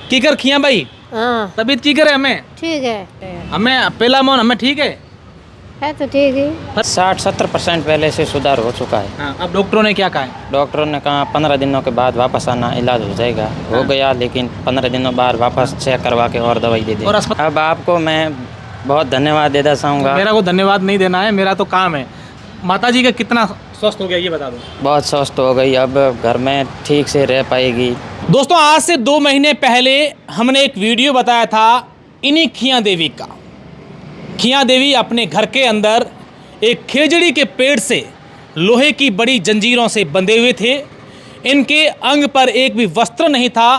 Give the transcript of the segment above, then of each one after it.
की कर खिया भाई हाँ तबीयत की करे हमें ठीक है हमें पहला मन हमें ठीक है तो ठीक है। 60-70% पहले से सुधार हो चुका है। हाँ, अब डॉक्टरों ने क्या कहा है? डॉक्टरों ने कहा 15 दिनों के बाद वापस आना, इलाज हो जाएगा। हो गया, लेकिन 15 दिनों बाद वापस चेक करवा के और दवाई दे दी। और अब आपको मैं बहुत धन्यवाद देना चाहूँगा। मेरा को धन्यवाद नहीं देना है, मेरा तो काम है। माता जी का कितना स्वस्थ हो गया ये बता दो। बहुत स्वस्थ हो गई, अब घर में ठीक से रह पाएगी। दोस्तों आज से 2 महीने पहले हमने एक वीडियो बताया था इन्हीं खिया देवी का। खिया देवी अपने घर के अंदर एक खेजड़ी के पेड़ से लोहे की बड़ी जंजीरों से बंधे हुए थे। इनके अंग पर एक भी वस्त्र नहीं था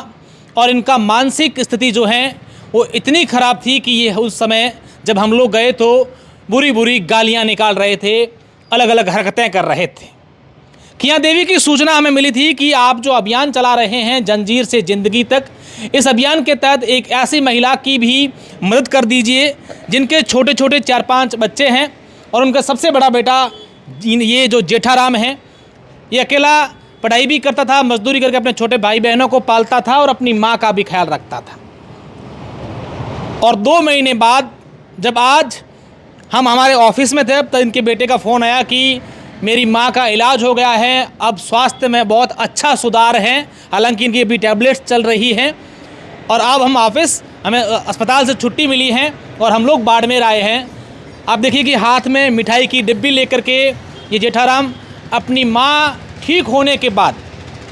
और इनका मानसिक स्थिति जो है वो इतनी ख़राब थी कि ये उस समय जब हम लोग गए तो बुरी बुरी गालियां निकाल रहे थे, अलग अलग हरकतें कर रहे थे। खिया देवी की सूचना हमें मिली थी कि आप जो अभियान चला रहे हैं जंजीर से ज़िंदगी तक, इस अभियान के तहत एक ऐसी महिला की भी मदद कर दीजिए जिनके छोटे छोटे 4-5 बच्चे हैं और उनका सबसे बड़ा बेटा ये जो जेठाराम है, ये अकेला पढ़ाई भी करता था, मजदूरी करके अपने छोटे भाई बहनों को पालता था और अपनी माँ का भी ख्याल रखता था। और 2 महीने बाद जब आज हम हमारे ऑफिस में थे तब इनके बेटे का फ़ोन आया कि मेरी माँ का इलाज हो गया है, अब स्वास्थ्य में बहुत अच्छा सुधार है। हालांकि इनकी अभी टैबलेट्स चल रही हैं और अब हम हमें अस्पताल से छुट्टी मिली है और हम लोग बाड़मेर आए हैं। आप देखिए कि हाथ में मिठाई की डिब्बी लेकर के ये जेठाराम अपनी माँ ठीक होने के बाद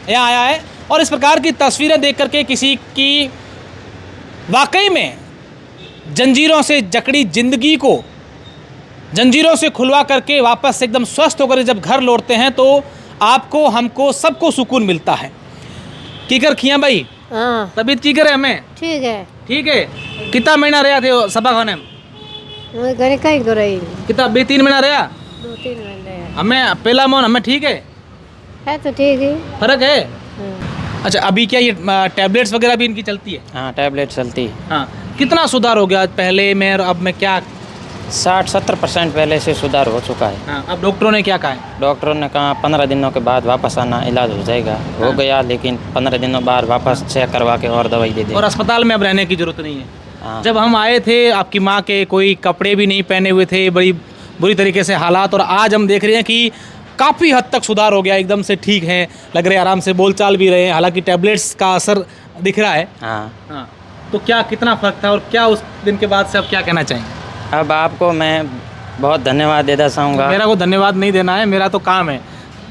यहाँ आया है। और इस प्रकार की तस्वीरें देख करके किसी की वाकई में जंजीरों से जकड़ी ज़िंदगी को जंजीरों से खुलवा करके वापस एकदम स्वस्थ होकर जब घर लौटते हैं तो आपको, हमको, सबको सुकून मिलता है। की कर खिया भाई हाँ तबीयत की करे हमें ठीक है। ठीक है। कितना महीना रहा थे सभा खाने में? मैं घर का ही दो रही कितना 2-3 महीना रहा? 2-3 महीने हमें पहला मन हमें ठीक है तो ठीक है। फर्क है। हाँ। अच्छा अभी क्या ये टैबलेट्स वगैरह भी इनकी चलती है? हाँ, टैबलेट चलती है। हाँ, कितना सुधार हो गया पहले में और अब में? क्या 60-70% पहले से सुधार हो चुका है। हाँ, अब डॉक्टरों ने क्या कहा है? डॉक्टरों ने कहा 15 दिनों के बाद वापस आना, इलाज हो जाएगा। हो गया, लेकिन 15 दिनों बाद वापस चेक करवा के और दवाई दे दी। और अस्पताल में अब रहने की जरूरत नहीं है। हाँ। जब हम आए थे आपकी माँ के कोई कपड़े भी नहीं पहने हुए थे, बड़ी बुरी तरीके से हालात, और आज हम देख रहे हैं कि काफ़ी हद तक सुधार हो गया, एकदम से ठीक है, लग रहे आराम से बोलचाल भी रहे हैं। हालांकि टैबलेट्स का असर दिख रहा है। हाँ। हाँ, तो क्या कितना फ़र्क था और क्या उस दिन के बाद से अब क्या कहना चाहेंगे? अब आपको मैं बहुत धन्यवाद देना चाहूँगा। मेरा को धन्यवाद नहीं देना है, मेरा तो काम है।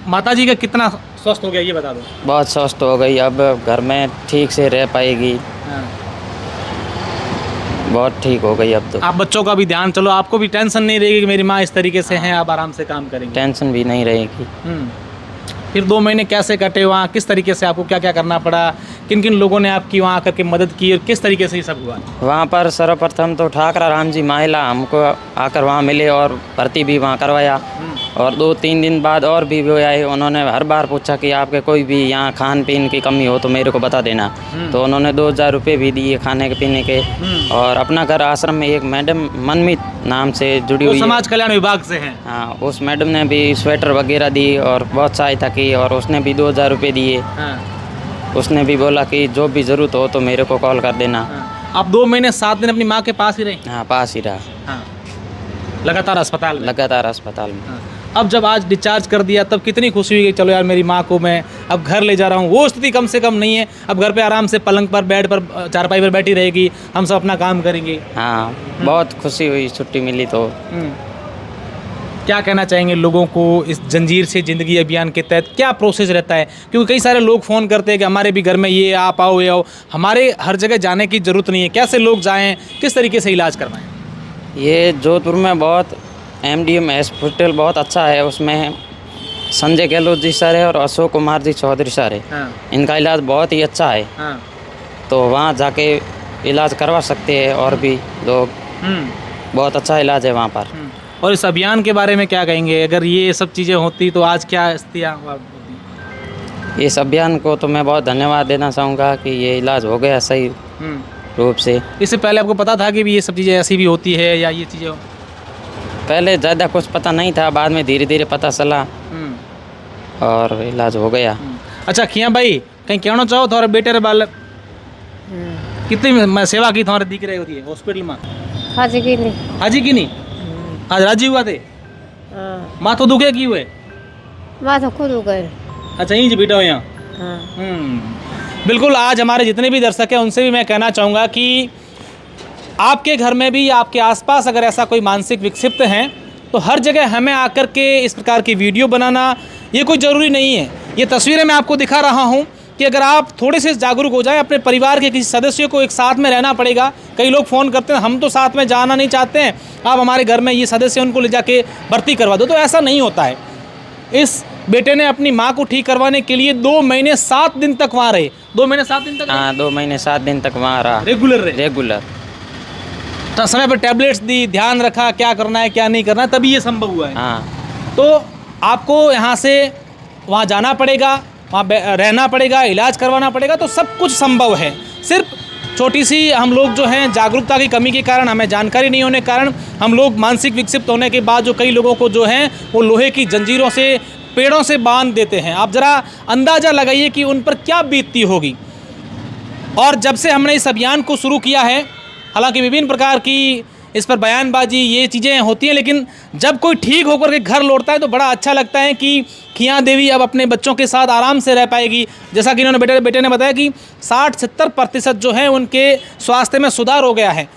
माता जी का कितना स्वस्थ हो गया ये बता दो। बहुत स्वस्थ हो गई, अब घर में ठीक से रह पाएगी। हाँ। बहुत ठीक हो गई अब तो। आप बच्चों का भी ध्यान, चलो आपको भी टेंशन नहीं रहेगी कि मेरी माँ इस तरीके से हैं, आप आराम से काम करेंगे। टेंशन भी नहीं रहेगी। फिर 2 महीने कैसे कटे वहाँ, किस तरीके से आपको क्या क्या करना पड़ा, किन किन लोगों ने आपकी वहाँ आकर के मदद की और किस तरीके से ये सब हुआ? वहाँ पर सर्वप्रथम तो ठाकरा राम जी महिला हमको आकर वहाँ मिले और भर्ती भी वहाँ करवाया। और 2-3 दिन बाद और भी वो आए, उन्होंने हर बार पूछा कि आपके कोई भी यहाँ खान पीन की कमी हो तो मेरे को बता देना। तो उन्होंने 2000 रुपये भी दिए खाने के पीने के। और अपना घर आश्रम में एक मैडम मनमीत नाम से जुड़ी हुई समाज कल्याण विभाग से हैं। हाँ, उस मैडम ने भी स्वेटर वगैरह दी और बहुत सहायता की और उसने भी 2000 रुपये दिए। उसने भी बोला कि जो भी ज़रूरत हो तो मेरे को कॉल कर देना। आप 2 महीने 7 दिन अपनी माँ के पास ही रहे? हाँ, पास ही रहा। हाँ, लगातार अस्पताल में? लगातार अस्पताल में। हाँ। अब जब आज डिस्चार्ज कर दिया तब कितनी खुशी हुई कि चलो यार मेरी माँ को मैं अब घर ले जा रहा हूँ। वो स्थिति कम से कम नहीं है, अब घर पे आराम से पलंग पर, बेड पर, चारपाई पर बैठी रहेगी, हम सब अपना काम करेंगे। हाँ, बहुत खुशी हुई छुट्टी मिली तो। क्या कहना चाहेंगे लोगों को इस जंजीर से ज़िंदगी अभियान के तहत? क्या प्रोसेस रहता है? क्योंकि कई सारे लोग फ़ोन करते हैं कि हमारे भी घर में ये आप आओ ये आओ। हमारे हर जगह जाने की ज़रूरत नहीं है, कैसे लोग जाएं, किस तरीके से इलाज करवाएं? ये जोधपुर में बहुत MDM हॉस्पिटल बहुत अच्छा है, उसमें संजय गहलोत जी सर है और अशोक कुमार जी चौधरी सर है। हाँ। इनका इलाज बहुत ही अच्छा है। हाँ। तो वहाँ जाके इलाज करवा सकते हैं और भी लोग। बहुत अच्छा इलाज है वहाँ पर। और इस अभियान के बारे में क्या कहेंगे? अगर ये सब चीज़ें होती तो आज क्या स्थितियाँ होती? इस अभियान को तो मैं बहुत धन्यवाद देना चाहूँगा कि ये इलाज हो गया सही रूप से। इससे पहले आपको पता था कि भी ये सब चीज़ें ऐसी भी होती है या ये चीज़ें? पहले ज़्यादा कुछ पता नहीं था, बाद में धीरे धीरे पता चला और इलाज हो गया। अच्छा खिया भाई, कहीं कहना चाहो थोड़ा बेटे रे बाल? कितनी सेवा की तुम्हारे दिख रही होती है हॉस्पिटल में? खाजी की नहीं। हाजी की नहीं? आज राजी हुआ थे? हाँ माथो दुखे की हुए? माँ तो खुद उगर। अच्छा यहीं से बैठा हो यहाँ? हाँ बिल्कुल। आज हमारे जितने भी दर्शक हैं उनसे भी मैं कहना चाहूँगा कि आपके घर में भी, आपके आसपास अगर ऐसा कोई मानसिक विक्षिप्त हैं तो हर जगह हमें आकर के इस प्रकार की वीडियो बनाना ये कोई ज़रूरी नहीं है। ये तस्वीरें मैं आपको दिखा रहा हूँ कि अगर आप थोड़े से जागरूक हो जाएं, अपने परिवार के किसी सदस्य को एक साथ में रहना पड़ेगा। कई लोग फ़ोन करते हैं हम तो साथ में जाना नहीं चाहते हैं, आप हमारे घर में ये सदस्य उनको ले जाके भर्ती करवा दो, तो ऐसा नहीं होता है। इस बेटे ने अपनी माँ को ठीक करवाने के लिए 2 महीने 7 दिन तक वहाँ रहे। 2 महीने 7 दिन तक? हाँ 2 महीने 7 दिन तक वहाँ रहा। रेगुलर रहे? रेगुलर। तो समय पर टैबलेट्स दी, ध्यान रखा क्या करना है क्या नहीं करना है, तभी ये संभव हुआ है। हाँ तो आपको यहाँ से वहाँ जाना पड़ेगा, वहाँ रहना पड़ेगा, इलाज करवाना पड़ेगा, तो सब कुछ संभव है। सिर्फ छोटी सी हम लोग जो हैं जागरूकता की कमी के कारण, हमें जानकारी नहीं होने के कारण हम लोग मानसिक विक्षिप्त होने के बाद जो कई लोगों को जो हैं वो लोहे की जंजीरों से, पेड़ों से बांध देते हैं। आप ज़रा अंदाज़ा लगाइए कि उन पर क्या बीतती होगी। और जब से हमने इस अभियान को शुरू किया है, हालांकि विभिन्न प्रकार की इस पर बयानबाजी ये चीज़ें होती हैं, लेकिन जब कोई ठीक होकर के घर लौटता है तो बड़ा अच्छा लगता है कि खिया देवी अब अपने बच्चों के साथ आराम से रह पाएगी। जैसा कि इन्होंने बेटे ने बताया कि 60-70% जो है उनके स्वास्थ्य में सुधार हो गया है।